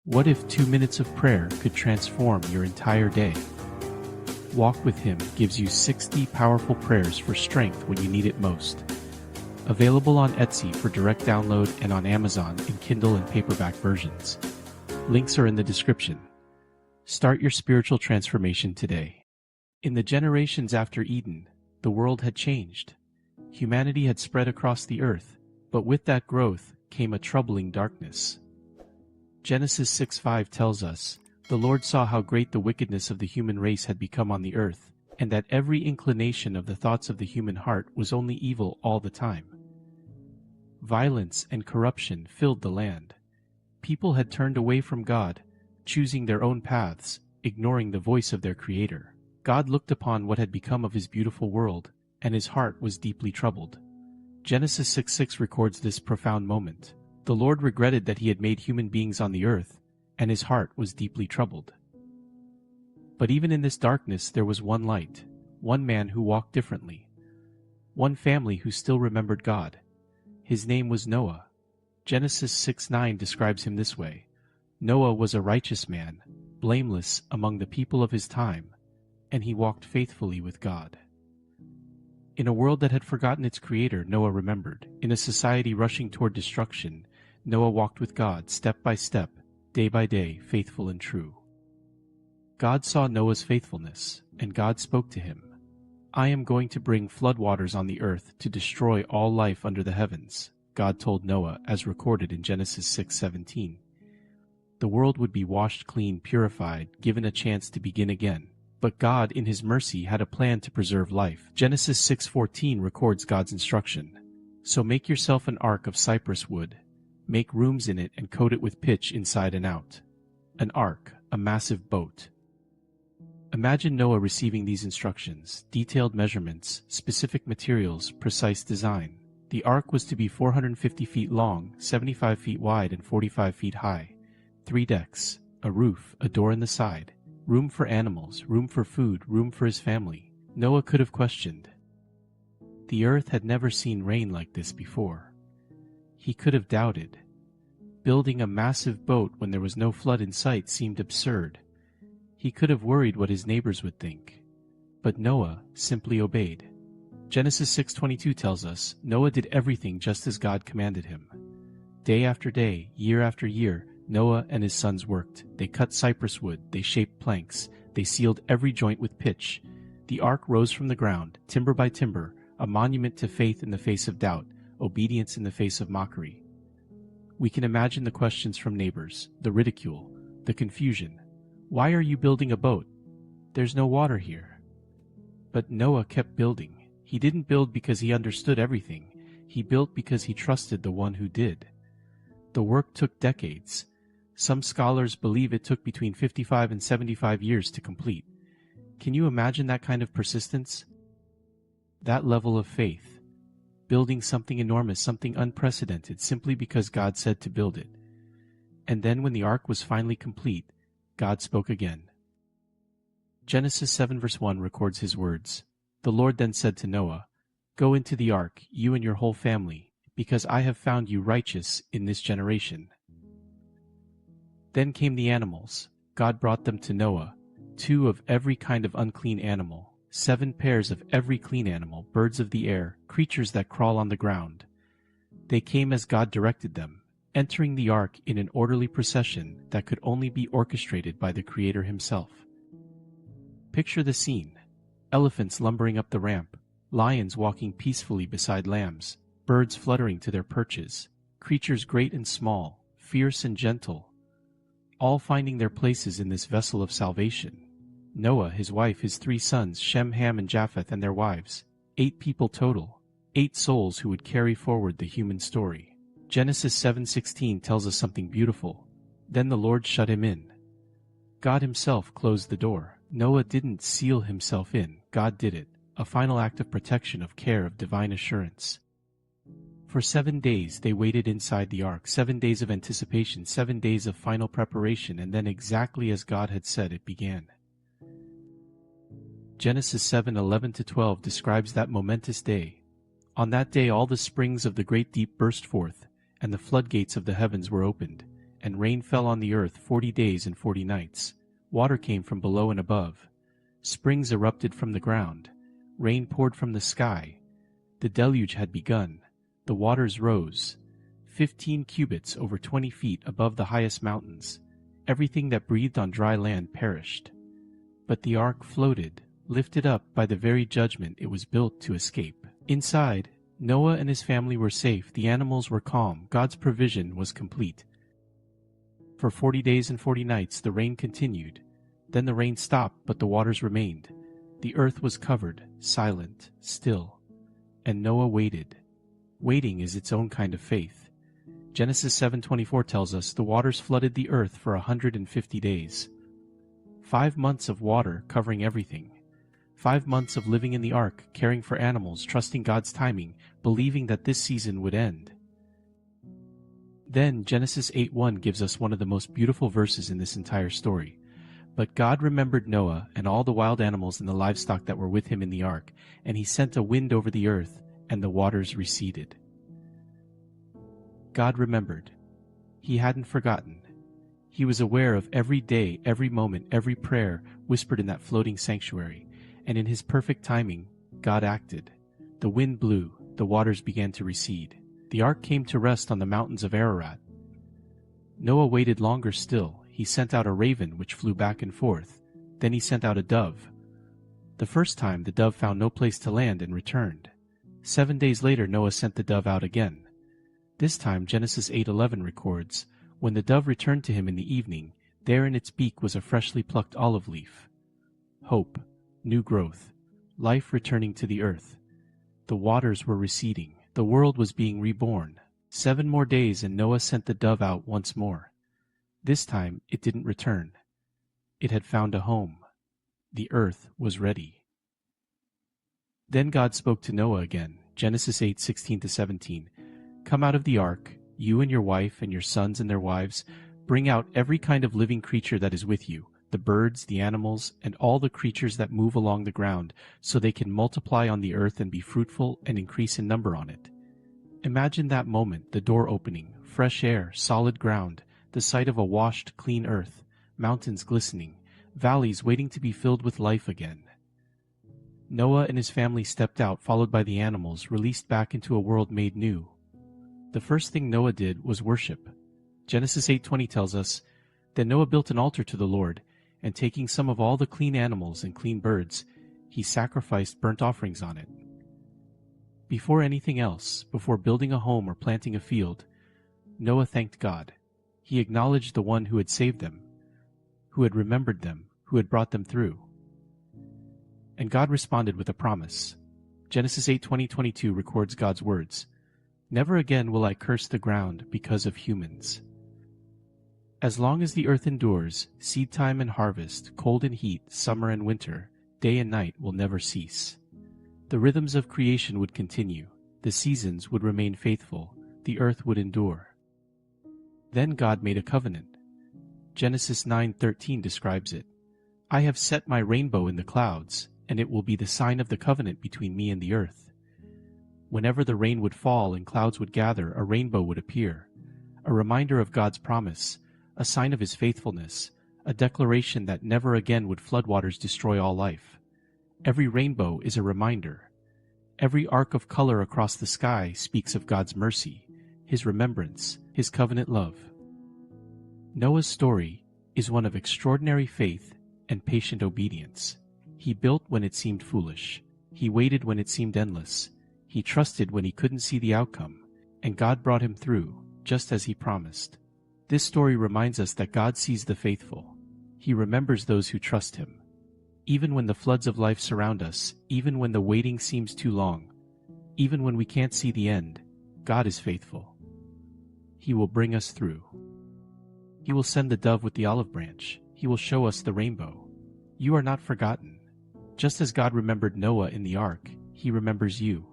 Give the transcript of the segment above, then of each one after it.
What if 2 minutes of prayer could transform your entire day? Walk with Him gives you 60 powerful prayers for strength when you need it most. Available on Etsy for direct download and on Amazon in Kindle and paperback versions. Links are in the description. Start your spiritual transformation today. In the generations after Eden, the world had changed. Humanity had spread across the earth, but with that growth came a troubling darkness. Genesis 6:5 tells us, "The Lord saw how great the wickedness of the human race had become on the earth, and that every inclination of the thoughts of the human heart was only evil all the time." Violence and corruption filled the land. People had turned away from God, choosing their own paths, ignoring the voice of their Creator. God looked upon what had become of His beautiful world, and His heart was deeply troubled. Genesis 6:6 records this profound moment. The Lord regretted that He had made human beings on the earth, and His heart was deeply troubled. But even in this darkness there was one light, one man who walked differently, one family who still remembered God. His name was Noah. Genesis 6:9 describes him this way: Noah was a righteous man, blameless among the people of his time, and he walked faithfully with God. In a world that had forgotten its Creator, Noah remembered. In a society rushing toward destruction, Noah walked with God step by step, day by day, faithful and true. God saw Noah's faithfulness, and God spoke to him. "I am going to bring floodwaters on the earth to destroy all life under the heavens," God told Noah, as recorded in Genesis 6:17. The world would be washed clean, purified, given a chance to begin again. But God, in His mercy, had a plan to preserve life. Genesis 6:14 records God's instruction. "So make yourself an ark of cypress wood. Make rooms in it and coat it with pitch inside and out." An ark, a massive boat. Imagine Noah receiving these instructions: detailed measurements, specific materials, precise design. The ark was to be 450 feet long, 75 feet wide, and 45 feet high. 3 decks, a roof, a door in the side. Room for animals, room for food, room for his family. Noah could have questioned. The earth had never seen rain like this before. He could have doubted. Building a massive boat when there was no flood in sight seemed absurd. He could have worried what his neighbors would think. But Noah simply obeyed. Genesis 6:22 tells us, Noah did everything just as God commanded him. Day after day, year after year, Noah and his sons worked. They cut cypress wood, they shaped planks, they sealed every joint with pitch. The ark rose from the ground, timber by timber, a monument to faith in the face of doubt, obedience in the face of mockery. We can imagine the questions from neighbors, the ridicule, the confusion. "Why are you building a boat? There's no water here." But Noah kept building. He didn't build because he understood everything. He built because he trusted the one who did. The work took decades. Some scholars believe it took between 55 and 75 years to complete. Can you imagine that kind of persistence? That level of faith. Building something enormous, something unprecedented, simply because God said to build it. And then when the ark was finally complete, God spoke again. Genesis 7 verse 1 records His words. "The Lord then said to Noah, 'Go into the ark, you and your whole family, because I have found you righteous in this generation.'" Then came the animals. God brought them to Noah, 2 of every kind of unclean animal, 7 pairs of every clean animal, birds of the air, creatures that crawl on the ground. They came as God directed them, entering the ark in an orderly procession that could only be orchestrated by the Creator Himself. Picture the scene: elephants lumbering up the ramp, lions walking peacefully beside lambs, birds fluttering to their perches, creatures great and small, fierce and gentle, all finding their places in this vessel of salvation. Noah, his wife, his 3 sons, Shem, Ham, and Japheth, and their wives. 8 people total. 8 souls who would carry forward the human story. Genesis 7:16 tells us something beautiful. "Then the Lord shut him in." God Himself closed the door. Noah didn't seal himself in. God did it. A final act of protection, of care, of divine assurance. For 7 days they waited inside the ark, 7 days of anticipation, 7 days of final preparation, and then exactly as God had said, it began. Genesis 7:11-12 describes that momentous day. "On that day all the springs of the great deep burst forth, and the floodgates of the heavens were opened, and rain fell on the earth 40 days and 40 nights. Water came from below and above. Springs erupted from the ground. Rain poured from the sky. The deluge had begun. The waters rose, 15 cubits over 20 feet above the highest mountains. Everything that breathed on dry land perished. But the ark floated, lifted up by the very judgment it was built to escape. Inside, Noah and his family were safe, the animals were calm, God's provision was complete. For 40 days and 40 nights the rain continued. Then the rain stopped, but the waters remained. The earth was covered, silent, still. And Noah waited. Waiting is its own kind of faith. Genesis 7:24 tells us the waters flooded the earth for 150 days. 5 months of water covering everything. 5 months of living in the ark, caring for animals, trusting God's timing, believing that this season would end. Then Genesis 8:1 gives us one of the most beautiful verses in this entire story. But God remembered Noah and all the wild animals and the livestock that were with him in the ark, and he sent a wind over the earth, and the waters receded. God remembered. He hadn't forgotten. He was aware of every day, every moment, every prayer whispered in that floating sanctuary, and in his perfect timing, God acted. The wind blew, the waters began to recede. The ark came to rest on the mountains of Ararat. Noah waited longer still. He sent out a raven which flew back and forth. Then he sent out a dove. The first time the dove found no place to land and returned. 7 days later Noah sent the dove out again. This time Genesis 8:11 records, when the dove returned to him in the evening, there in its beak was a freshly plucked olive leaf. Hope, new growth, life returning to the earth. The waters were receding. The world was being reborn. 7 more days and Noah sent the dove out once more. This time it didn't return. It had found a home. The earth was ready. Then God spoke to Noah again, Genesis 8:16-17. Come out of the ark, you and your wife and your sons and their wives. Bring out every kind of living creature that is with you, the birds, the animals, and all the creatures that move along the ground, so they can multiply on the earth and be fruitful and increase in number on it. Imagine that moment, the door opening, fresh air, solid ground, the sight of a washed, clean earth, mountains glistening, valleys waiting to be filled with life again. Noah and his family stepped out, followed by the animals, released back into a world made new. The first thing Noah did was worship. Genesis 8:20 tells us, Then Noah built an altar to the Lord, and taking some of all the clean animals and clean birds, he sacrificed burnt offerings on it. Before anything else, before building a home or planting a field, Noah thanked God. He acknowledged the one who had saved them, who had remembered them, who had brought them through. And God responded with a promise. Genesis 8:20-22 records God's words, Never again will I curse the ground because of humans. As long as the earth endures, seed time and harvest, cold and heat, summer and winter, day and night will never cease. The rhythms of creation would continue, the seasons would remain faithful, the earth would endure. Then God made a covenant. Genesis 9:13 describes it. I have set my rainbow in the clouds, and it will be the sign of the covenant between me and the earth. Whenever the rain would fall and clouds would gather, a rainbow would appear, a reminder of God's promise, a sign of his faithfulness, a declaration that never again would floodwaters destroy all life. Every rainbow is a reminder. Every arc of color across the sky speaks of God's mercy, his remembrance, his covenant love. Noah's story is one of extraordinary faith and patient obedience. He built when it seemed foolish. He waited when it seemed endless. He trusted when he couldn't see the outcome, and God brought him through, just as he promised. This story reminds us that God sees the faithful. He remembers those who trust him. Even when the floods of life surround us, even when the waiting seems too long, even when we can't see the end, God is faithful. He will bring us through. He will send the dove with the olive branch. He will show us the rainbow. You are not forgotten. Just as God remembered Noah in the ark, he remembers you.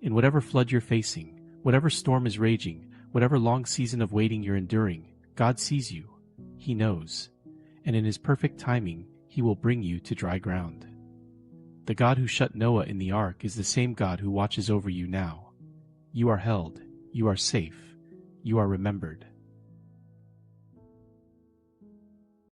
In whatever flood you're facing, whatever storm is raging, whatever long season of waiting you're enduring, God sees you. He knows. And in his perfect timing, he will bring you to dry ground. The God who shut Noah in the ark is the same God who watches over you now. You are held. You are safe. You are remembered.